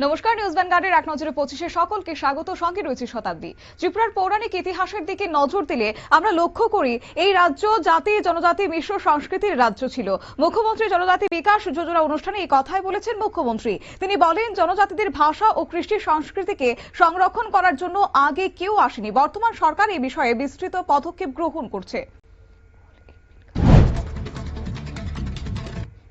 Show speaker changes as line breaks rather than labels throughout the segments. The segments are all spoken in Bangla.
নমস্কার, নিউজ ভ্যানগার্ডের এক নজরে 25-এ সকলকে স্বাগত। সঙ্গে রয়েছে শতাব্দী। ত্রিপুরার পৌরাণিক ইতিহাসের দিকে নজর দিলে আমরা লক্ষ্য করি এই রাজ্য জাতি জনজাতি মিশ্র সংস্কৃতির রাজ্য ছিল। মুখ্যমন্ত্রী জনজাতি বিকাশ যোজনা অনুষ্ঠানে এই কথাই বলেছেন মুখ্যমন্ত্রী। তিনি বলেন, জনজাতিদের ভাষা ও কৃষ্টি সংস্কৃতিকে সংরক্ষণ করার জন্য আগে কেউ আসেনি। বর্তমান সরকার এই বিষয়ে বিস্তৃত পদক্ষেপ গ্রহণ করছে।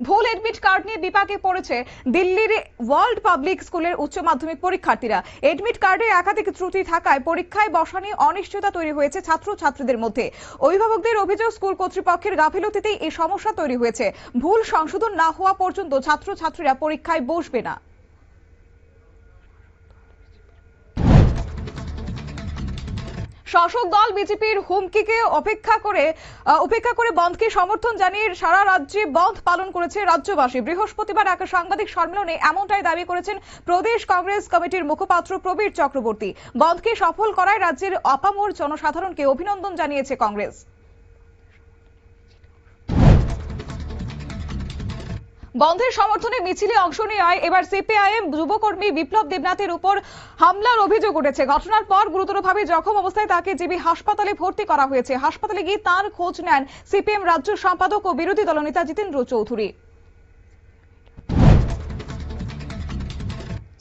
ভুল এডমিট কার্ড নিয়ে বিপাকে পড়েছে দিল্লির ওয়ার্ল্ড পাবলিক স্কুলের উচ্চ মাধ্যমিক পরীক্ষার্থীরা। এডমিট কার্ডে একাধিক ত্রুটি থাকায় পরীক্ষায় বসা নিয়ে অনিশ্চয়তা তৈরি হয়েছে ছাত্রছাত্রীদের মধ্যে। অভিভাবকদের অভিযোগ, স্কুল কর্তৃপক্ষের গাফিলতিতেই এই সমস্যা তৈরি হয়েছে। ভুল সংশোধন না হওয়া পর্যন্ত ছাত্রছাত্রীরা পরীক্ষায় বসবে না। শাসক দল বিজেপির হুমকিকে উপেক্ষা করে বন্ধকে সমর্থন জানিয়ে সারা রাজ্যে বন্ধ পালন করেছে রাজ্যবাসী। বৃহস্পতিবার এক সাংবাদিক সম্মেলনে এমনটাই দাবি করেছেন প্রদেশ কংগ্রেস কমিটির মুখপাত্র প্রবীর চক্রবর্তী। বন্ধকে সফল করায় রাজ্যের আপামর জনসাধারণকে অভিনন্দন জানিয়েছে কংগ্রেস। বন্ধের সমর্থনে মিছিলে অংশ নেওয়ায় এবার সিপিআইএম যুবকর্মী বিপ্লব দেবনাথের উপর হামলার অভিযোগ উঠেছে। ঘটনার পর গুরুতরভাবে জখম অবস্থায় তাকে জিবি হাসপাতালে ভর্তি করা হয়েছে। হাসপাতালে গিয়ে তার খোঁজ নেন সিপিএম রাজ্য সম্পাদক ও বিরোধী দলনেতা জিতেন্দ্র চৌধুরী।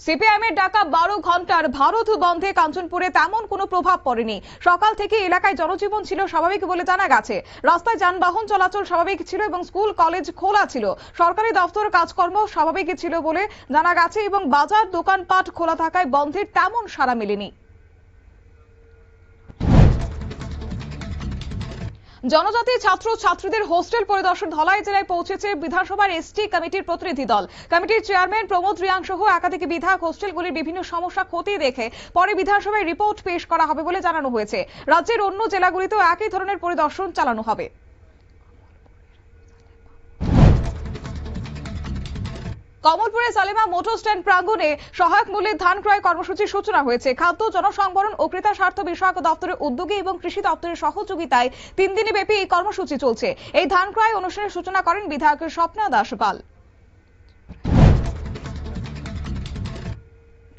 সিপিআইএম এর ডাকা 12 ঘন্টার ভারত বন্ধে কাঞ্চনপুরে তেমন কোনো প্রভাব পড়েনি। সকাল থেকে এলাকায় জনজীবন ছিল স্বাভাবিক বলে জানা গেছে। রাস্তায় যানবাহন চলাচল স্বাভাবিক ছিল এবং স্কুল কলেজ খোলা ছিল। সরকারি দপ্তর কাজকর্ম স্বাভাবিক ছিল বলে জানা গেছে এবং বাজার দোকানপাট খোলা থাকায় বন্ধের তেমন সাড়া মেলেনি। জনজাতি ছাত্র ছাত্রীদের হোস্টেল পরিদর্শন ধলাই জেলায় পৌঁছেছে বিধানসভার এসটি কমিটির প্রতিনিধি দল। কমিটির চেয়ারম্যান প্রমোদ রিয়াং সহ একাধিক বিধায়ক হোস্টেলগুলির বিভিন্ন সমস্যা খতিয়ে দেখে পরে বিধানসভায় রিপোর্ট পেশ করা হবে বলে জানানো হয়েছে। রাজ্যের অন্য জেলাগুলিতেও একই ধরনের পরিদর্শন চালানো হবে। কমলপুরে সালেমা মোটর স্ট্যান্ড প্রাঙ্গণে সহায়ক মূল্যে ধান ক্রয় কর্মসূচির সূচনা হয়েছে। খাদ্য জনসংবরণ ও ক্রেতা স্বার্থ বিষয়ক দপ্তরের উদ্যোগে এবং কৃষি দপ্তরের সহযোগিতায় 3 দিনে ব্যাপী এই কর্মসূচি চলছে। এই ধান ক্রয় অনুষ্ঠানের সূচনা করেন বিধায়ক স্বপ্না দাস পাল।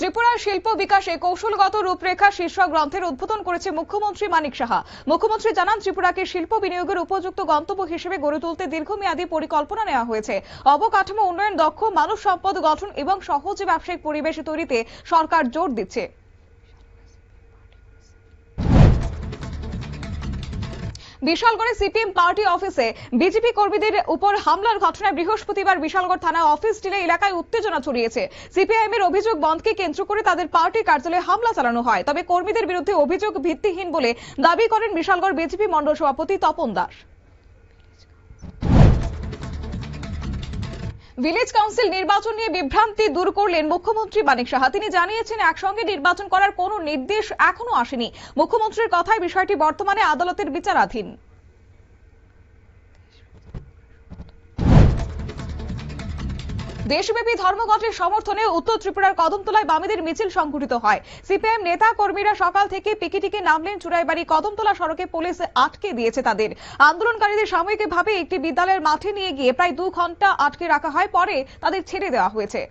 ত্রিপুরার শিল্প বিকাশে কৌশলগত রূপরেখা শীর্ষক গ্রন্থের উদ্বোধন করেছে মুখ্যমন্ত্রী মানিক সাহা। মুখ্যমন্ত্রী জানান, ত্রিপুরাকে শিল্প বিনিয়োগের উপযুক্ত গন্তব্য হিসেবে গড়ে তুলতে দীর্ঘমেয়াদী পরিকল্পনা নেওয়া হয়েছে। অবকাঠামো উন্নয়ন, দক্ষ মানব সম্পদ গঠন এবং সহজ ব্যবসায়িক পরিবেশ তৈরিতে সরকার জোর দিচ্ছে। বিশালগড়ে সিপিএম পার্টি অফিসে বিজেপি কর্মীদের উপর হামলার ঘটনায় বৃহস্পতিবার বিশালগড় থানা অফিস টিলে এলাকায় উত্তেজনা ছড়িয়েছে। সিপিআইএম এর অভিযোগ, বন্ধকে কেন্দ্র করে তাদের পার্টি কার্যালয়ে হামলা চালানো হয়। তবে কর্মীদের বিরুদ্ধে অভিযোগ ভিত্তিহীন বলে দাবি করেন বিশালগড় বিজেপি মণ্ডল সভাপতি তপন দাস। ভিলেজ কাউন্সিল নির্বাচন নিয়ে বিভ্রান্তি দূর করলেন মুখ্যমন্ত্রী মানিক সাহা। তিনি জানিয়েছেন, একসঙ্গে নির্বাচন করার কোনো নির্দেশ এখনো আসেনি। মুখ্যমন্ত্রীর কথায় বিষয়টি বর্তমানে আদালতের বিচারাধীন। দেশব্যাপী ধর্মঘটের সমর্থনে উত্তর ত্রিপুরার কদমতলায় বামেদের মিছিল সংঘটিত হয়। সিপিএম নেতা কর্মীরা সকাল থেকে পিকেটিংয়ে নামলেন। চুরাইবাড়ি কদমতলা সড়কে পুলিশ আটকে দিয়েছে তাদের। আন্দোলনকারীদের সাময়িকভাবে একটি বিদ্যালয়ের মাঠে নিয়ে গিয়ে প্রায় 2 ঘন্টা আটকে রাখা হয়। পরে তাদের ছেড়ে দেওয়া হয়েছে।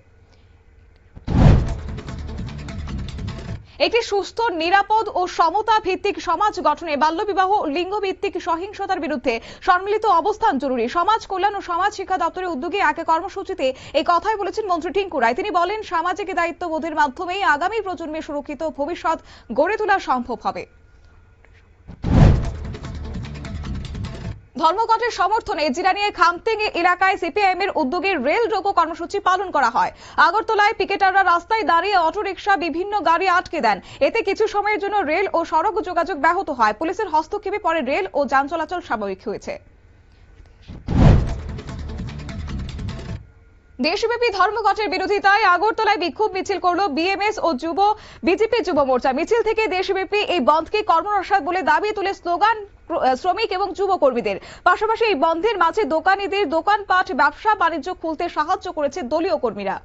একটি সুস্থ, নিরাপদ ও সমতা ভিত্তিক সমাজ গঠনে বাল্যবিবাহ, লিঙ্গভিত্তিক সহিংসতার বিরুদ্ধে সম্মিলিত অবস্থান জরুরি। সমাজ কল্যাণ ও সমাজ শিক্ষা দপ্তরের উদ্যোগে এক কর্মসূচিতে এই কথাই বলেছেন মন্ত্রী টিঙ্কু রায়। তিনি বলেন, সামাজিক দায়িত্ববোধের মাধ্যমেই আগামী প্রজন্মের সুরক্ষিত ভবিষ্যৎ গড়ে তোলা সম্ভব হবে। ধর্মঘটের সমর্থনে জিরানিয়ার খামতেং এলাকায় সিপিআইএম এর উদ্যোগে রেল রোকো কর্মসূচি পালন করা হয়। আগরতলায় পিকেটাররা রাস্তায় দাঁড়িয়ে অটোরিকশা, বিভিন্ন গাড়ি আটকে দেন। এতে কিছু সময়ের জন্য রেল ও সড়ক যোগাযোগ ব্যাহত হয়। পুলিশের হস্তক্ষেপে পরে রেল ও যান চলাচল স্বাভাবিক হয়েছে। দেশব্যাপী ধর্মঘটের বিরোধিতায় আগরতলায় বিক্ষোভ মিছিল করল বিএমএস ও বিজেপি যুব মোর্চা। মিছিল থেকে দেশব্যাপী এই বন্ধকে কর্মনাশা বলে দাবি তুলে স্লোগান শ্রমিক এবং যুব কর্মীদের। পাশাপাশি এই বন্ধের মাঝে দোকানিদের দোকানপাট, ব্যবসা বাণিজ্য খুলতে সাহায্য করেছে দলীয় কর্মীরা।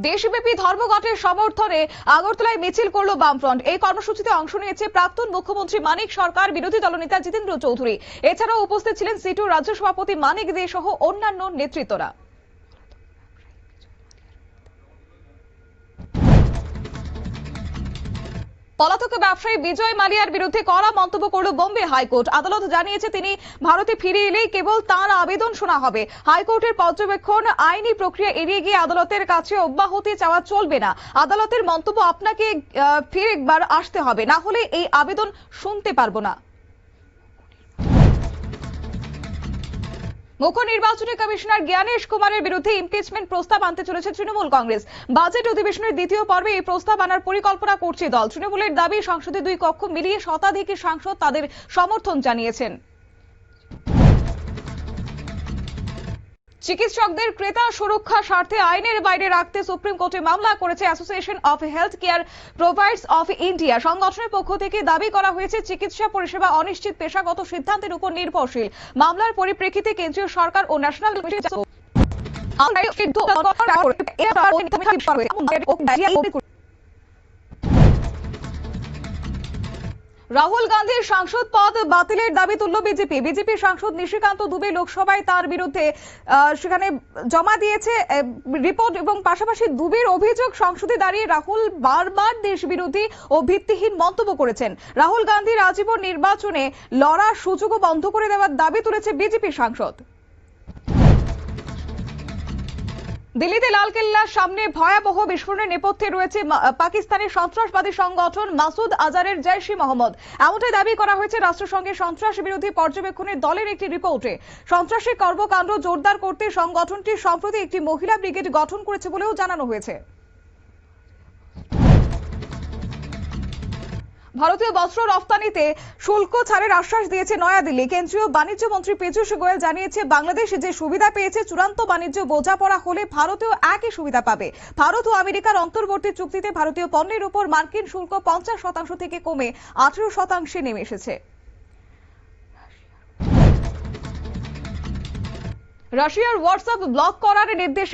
দেশব্যাপী ধর্মঘটের সমর্থনে আগরতলায় মিছিল করল বামফ্রন্ট। এই কর্মসূচিতে অংশ নিয়েছে প্রাক্তন মুখ্যমন্ত্রী মানিক সরকার, বিরোধী দলনেতা জিতেন্দ্র চৌধুরী। এছাড়াও উপস্থিত ছিলেন সিটুর রাজ্য সভাপতি মানিক দে সহ অন্যান্য নেতৃত্বরা। পলাতক ব্যবসায়ী বিজয় মালিয়ার বিরুদ্ধে কড়া মন্তব্য করল বোম্বে হাইকোর্ট। আদালত জানিয়েছে তিনি ভারতে ফিরে এলেই কেবল তাঁর আবেদন শোনা হবে। হাইকোর্টের পর্যবেক্ষণ, আইনি প্রক্রিয়া এড়িয়ে গিয়ে আদালতের কাছে অব্যাহতি চাওয়া চলবে না। আদালতের মন্তব্য, আপনাকে ফিরে একবার আসতে হবে, না হলে এই আবেদন শুনতে পারবো না। মুখ্য নির্বাচনী কমিশনার জ্ঞানেশ কুমারের বিরুদ্ধে ইমপিচমেন্ট প্রস্তাব আনতে চলেছে তৃণমূল কংগ্রেস। বাজেট অধিবেশনের দ্বিতীয় পর্বে এই প্রস্তাব আনার পরিকল্পনা করছে দল। তৃণমূলের দাবি, সংসদে দুই কক্ষ মিলিয়ে শতাধিক সাংসদ তাদের সমর্থন জানিয়েছেন। চিকিৎসকদের ক্রেতা সুরক্ষা স্বার্থে আইনের বাইরে রাখতে সুপ্রিম কোর্টে মামলা করেছে association of health care providers of India. সংগঠনের পক্ষ থেকে দাবি করা হয়েছে চিকিৎসা পরিষেবা অনিশ্চিত, পেশাগত সিদ্ধান্তের উপর নির্ভরশীল। মামলার পরিপ্রেক্ষিতে কেন্দ্রীয় সরকার ও ন্যাশনাল রাহুল গান্ধীর সাংসদ পদ বাতিলের দাবি তুলল বিজেপি। বিজেপি সাংসদ নিশিকান্ত দুবে লোকসভায় তার বিরুদ্ধে সেখানে জমা দিয়েছে রিপোর্ট, এবং পাশাপাশি দুবের অভিযোগ, সংসদে দাঁড়িয়ে রাহুল বারবার দেশ বিরোধী ও ভিত্তিহীন মন্তব্য করেছেন। রাহুল গান্ধীর আজীবন নির্বাচনে লড়ার সুযোগও বন্ধ করে দেওয়ার দাবি তুলেছে বিজেপি সাংসদ। দিল্লিতে লালকেল্লার সামনে ভয়াবহ বিস্ফোরণের নেপথ্যে রয়েছে পাকিস্তানের সন্ত্রাসবাদী সংগঠন মাসুদ আজহারের জৈশ-ই-মোহাম্মদ। এমনটাই দাবি করা হয়েছে রাষ্ট্রসংঘের সন্ত্রাস বিরোধী পর্যবেক্ষণের দলের একটি রিপোর্টে। সন্ত্রাসী কর্মকাণ্ড জোরদার করতে সংগঠনটি সম্প্রতি একটি মহিলা ব্রিগেড গঠন করেছে বলেও জানানো হয়েছে। ভারতীয় বস্ত্র রফতানিতে শুল্ক ছাড়ের আশ্বাস দিয়েছে নয়াদিল্লি। কেন্দ্রীয় বাণিজ্য মন্ত্রী পীযূষ গোয়েল জানিয়েছে, বাংলাদেশ যে সুবিধা পেয়েছে, চূড়ান্ত বাণিজ্য বোঝাপড়া হলে ভারতেও একই সুবিধা পাবে। ভারত ও আমেরিকার অন্তর্বর্তী চুক্তিতে ভারতীয় পণ্যের উপর মার্কিন শুল্ক 50% থেকে কমে 18% নেমে এসেছে। রাশিয়ার হোয়াটসঅ্যাপ ব্লক করার নির্দেশ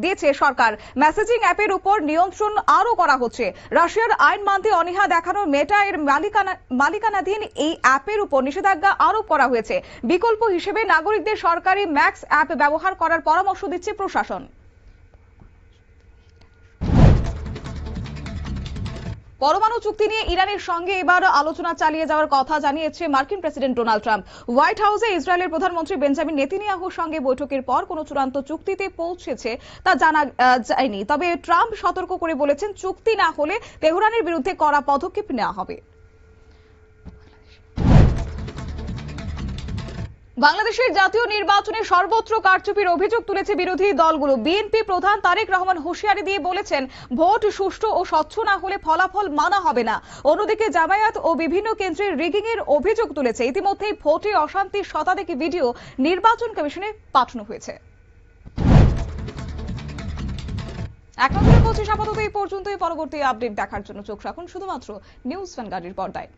দিয়েছে সরকার। মেসেজিং অ্যাপের উপর নিয়ন্ত্রণ আরো করা হচ্ছে। রাশিয়ার আইন মানতে অনীহা দেখানো মেটা এর মালিকানাধীন এই অ্যাপের উপর নিষেধাজ্ঞা আরোপ করা হয়েছে। বিকল্প হিসেবে নাগরিকদের সরকারি ম্যাক্স অ্যাপ ব্যবহার করার পরামর্শ দিচ্ছে প্রশাসন। পরমাণু চুক্তি নিয়ে ইরানের সঙ্গে এবার আলোচনা চালিয়ে যাওয়ার কথা জানিয়েছে মার্কিন প্রেসিডেন্ট ডোনাল্ড ট্রাম্প। হোয়াইট হাউসে ইসরায়েলের প্রধানমন্ত্রী বেঞ্জামিন নেতানিয়াহুর সঙ্গে বৈঠকের পর কোনো চূড়ান্ত চুক্তিতে পৌঁছেছে তা জানা যায়নি। তবে ট্রাম্প সতর্ক করে বলেছেন, চুক্তি না হলে তেহরানের বিরুদ্ধে কড়া পদক্ষেপ নেওয়া হবে। বাংলাদেশের জাতীয় নির্বাচনে সর্বত্র কারচুপির অভিযোগ তুলেছে বিরোধী দলগুলো। বিএনপি প্রধান তারেক রহমান হুঁশিয়ারি দিয়ে বলেছেন, ভোট সুষ্ঠু ও স্বচ্ছ না হলে ফলাফল মানা হবে না। অন্যদিকে জামায়াত ও বিভিন্ন কেন্দ্রের রিগিং এর অভিযোগ তুলেছে। ইতিমধ্যেই ভোটে অশান্তির শতাধিক ভিডিও নির্বাচন কমিশনে পাঠানো হয়েছে। এখন 25 আপাতত এই পর্যন্তই। পরবর্তী আপডেট দেখার জন্য চোখ রাখুন শুধুমাত্র নিউজ ভ্যানগার্ডের পর্দায়।